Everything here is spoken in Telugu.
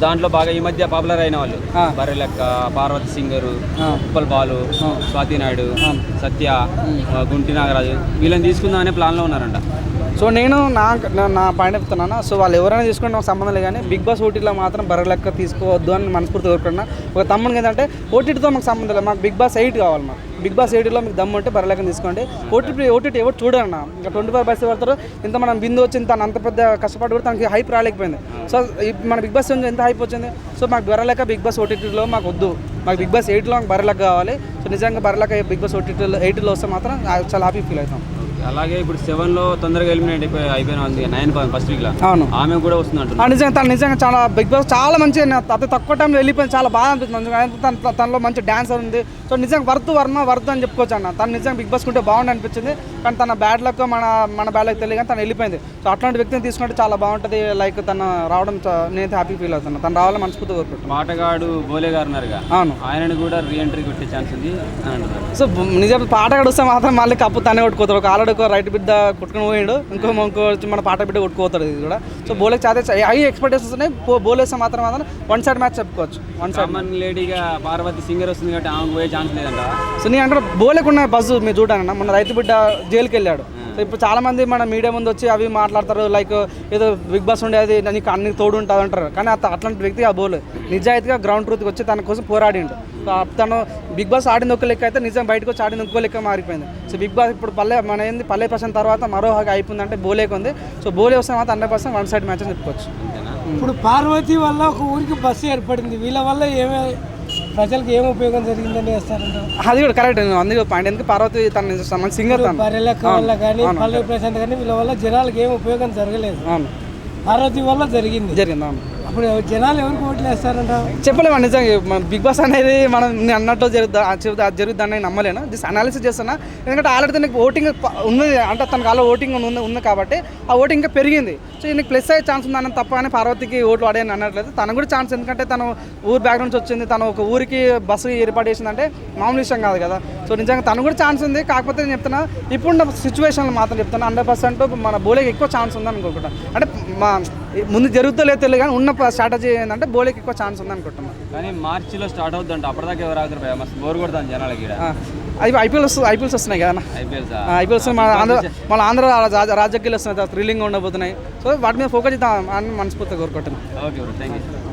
దాంట్లో బాగా ఈ మధ్య పాపులర్ అయిన వాళ్ళు బర్రెలెక్క, పార్వతి సింగరు, ఉప్పల్ బాలు, స్వాతి నాయుడు, సత్య, గుంటి నాగరాజు వీళ్ళని తీసుకుందామనే ప్లాన్లో ఉన్నారంట. సో నేను నా పాయింట్ చెప్తున్నాను. సో వాళ్ళు ఎవరైనా తీసుకుంటే నాకు సంబంధం లేదు, కానీ బిగ్ బాస్ ఓటీటీలో మాత్రం బర్రెలెక్క తీసుకోవద్దు అని మనస్ఫూర్తి కోరుకున్నా. ఒక తమ్ముడికి ఏంటంటే ఓటీటీతో మాకు సంబంధం లేదు, మాకు బిగ్ బాస్ 8 కావాలి. మాకు బిగ్ బాస్ 8లో మీకు దమ్ము ఉంటే బర్రెలెక్కని తీసుకోండి. ఓటీటీ ఎవరు చూడన్నా, ఇంకా 25 పడతారు. ఇంత మనం బిందు వచ్చింది, తను అంత పెద్ద కష్టపడి కూడా తనకి హైప్ రాలేకపోయింది. సో మన బిగ్ బాస్ ఎంత హైప్ వచ్చింది. సో మాకు బర్రెలెక్క బిగ్ బాస్ ఓటీటీలో మాకు వద్దు, మాకు బిగ్ బాస్ 8లో మాకు బర్రెలెక్క కావాలి. సో నిజంగా బర్రెలెక్క బిగ్ బాస్ ఓటీటీలో 8లో వస్తే మాత్రం చాలా హ్యాపీ ఫీల్ అవుతాం. అలాగే ఇప్పుడు 7లో తొందరగా ఎలిమినేట్ అయిపోయినా ఉంది 9 ఫస్ట్ వీక్లో. అవును, ఆమె కూడా వస్తుంది. నిజంగా చాలా బిగ్ బాస్ చాలా మంచిగా అతి తక్కువ టైంలో వెళ్ళిపోయింది, చాలా బాగా అనిపిస్తుంది. తనలో మంచి డాన్సర్ ఉంది. సో నిజంగా వర్త్ అని చెప్పుకోవచ్చు అన్న. తను నిజంగా బిగ్ బాస్ కుంటే బాగుంది అనిపించింది, కానీ తన బ్యాడ్ లక్ మన బ్యాడ్ లక్ తెలియదు, కానీ తను వెళ్ళిపోయింది. సో అట్లాంటి వ్యక్తిని తీసుకుంటే చాలా బాగుంటుంది. లైక్ తను రావడం నేనైతే హ్యాపీ ఫీల్ అవుతున్నాను. తను రావాలని మనస్ఫూర్తి కోరుకుంటున్నాను. పాటగాడు బోలే గారు ఉన్నారుగా, అవును, ఆయనను కూడా రీఎంట్రీ కొట్టే ఛాన్స్ ఉంది అని అంటున్నారు. సో నిజం పాటగాడు వస్తే మాత్రం మళ్ళీ కప్పు తనే కొట్టుకోతాడు. ఒక ఆల్రెడీ ఒక రైట్ బిడ్డ కొట్టుకుని పోయాడు, ఇంకో మన పాట బిడ్డ కొట్టుకోతాడు ఇది కూడా. సో బోలేకి చాలా హై ఎక్స్పెక్టేషన్స్ ఉన్నాయి. బోలేస్తే మాత్రం వన్ సైడ్ మ్యాచ్ చెప్పుకోవచ్చు. కామన్ లేడీగా పార్వతి సింగర్ వస్తుంది కాబట్టి ఆమెకు పోయే ఛాన్స్ లేదంట. సో నేను అంటే బోలేకున్న బస్సు మీరు చూడాలన్న, మొన్న రైతు బిడ్డ జైలుకి వెళ్ళాడు. సో ఇప్పుడు చాలామంది మన మీడియా ముందు వచ్చి అవి మాట్లాడతారు, లైక్ ఏదో బిగ్ బాస్ ఉండేది నీకు అన్ని తోడు ఉంటుంది అంటారు, కానీ అట్లాంటి వ్యక్తి ఆ బోలే నిజాయితీగా గ్రౌండ్ ట్రూత్కి వచ్చి తన కోసం పోరాడిండు. తను బిగ్ బాస్ ఆడింది ఒక లెక్క అయితే నిజం బయటకు వచ్చి ఆడింది ఇంకో లెక్క మారిపోయింది. సో బిగ్ బాస్ ఇప్పుడు పల్లె ప్రశాంత్ తర్వాత మరో హాగా అయిపోయిందంటే బోలేకు ఉంది. సో బోలే వస్తే మాత్రం 100% వన్ సైడ్ మ్యాచ్ అని చెప్పుకోవచ్చు. ఇప్పుడు పార్వతి వల్ల ఒక ఊరికి బస్సు ఏర్పడింది, వీళ్ళ వల్ల ప్రజలకు ఏం ఉపయోగం జరిగిందని వేస్తారంట. అది కూడా కరెక్ట్, అందుకే పాయింట్. ఎందుకు పార్వతి తన సింగర్ బర్రెలెక్క వల్ల కానీ పల్లె ప్రశాంత్ కానీ వీళ్ళ వల్ల జనాలకు ఏం ఉపయోగం జరగలేదు. అవును, పార్వతి వల్ల జరిగింది. అవును. అప్పుడు జనాలు ఎవరికి ఓట్లు వేస్తారంట చెప్పలేము. నిజంగా బిగ్ బాస్ అనేది మనం అన్నట్టు జరుగుద్ది అని నమ్మలేను. జస్ట్ అనాలిసిస్ చేస్తున్నా, ఎందుకంటే ఆల్రెడీ తనకి ఓటింగ్ ఉంది, అంటే తనకు ఆల్రెడీ ఓటింగ్ ఉంది కాబట్టి ఆ ఓటింగ్ ఇంకా పెరిగింది. సో ఈయనకి ప్లస్ అయ్యే ఛాన్స్ ఉందని తప్ప అని పార్వతికి ఓట్లు పడే అనట్లేదు. తనకు కూడా ఛాన్స్, ఎందుకంటే తను ఊరు బ్యాక్గ్రౌండ్ నుంచి వచ్చింది, తను ఒక ఊరికి బస్సు ఏర్పాటు చేసిందంటే మామూలు విషయం కాదు కదా. సో నిజంగా తను కూడా ఛాన్స్ ఉంది. కాకపోతే నేను చెప్తున్నా, ఇప్పుడున్న సిచ్యువేషన్లో మాత్రం చెప్తున్నా 100% మన బోలేకి ఎక్కువ ఛాన్స్ ఉందని అనుకుంటున్నాను. అంటే ముందు జరుగుతలేదు తెలియదు, కానీ ఉన్న స్ట్రాటజీ ఏంటంటే బోలేకి ఎక్కువ ఛాన్స్ ఉంది అనుకుంటున్నాను. కానీ మార్చిలో స్టార్ట్ అవుతుందంట, అప్పటిదాకా ఎవరు ఆగుతారు, మస్తు బోర్ కొడతాను జనాలకి. ఐపీఎల్స్ వస్తున్నాయి కదా, ఐపీఎల్స్ మన ఆంధ్ర రాజకీయాలు వస్తున్నాయి, థ్రిల్లింగ్ ఉండబోతున్నాయి. సో వాటి మీద ఫోకస్ చేద్దాం అని మనస్ఫూర్తిగా కోరుకుంటున్నాను. Okay, thank you.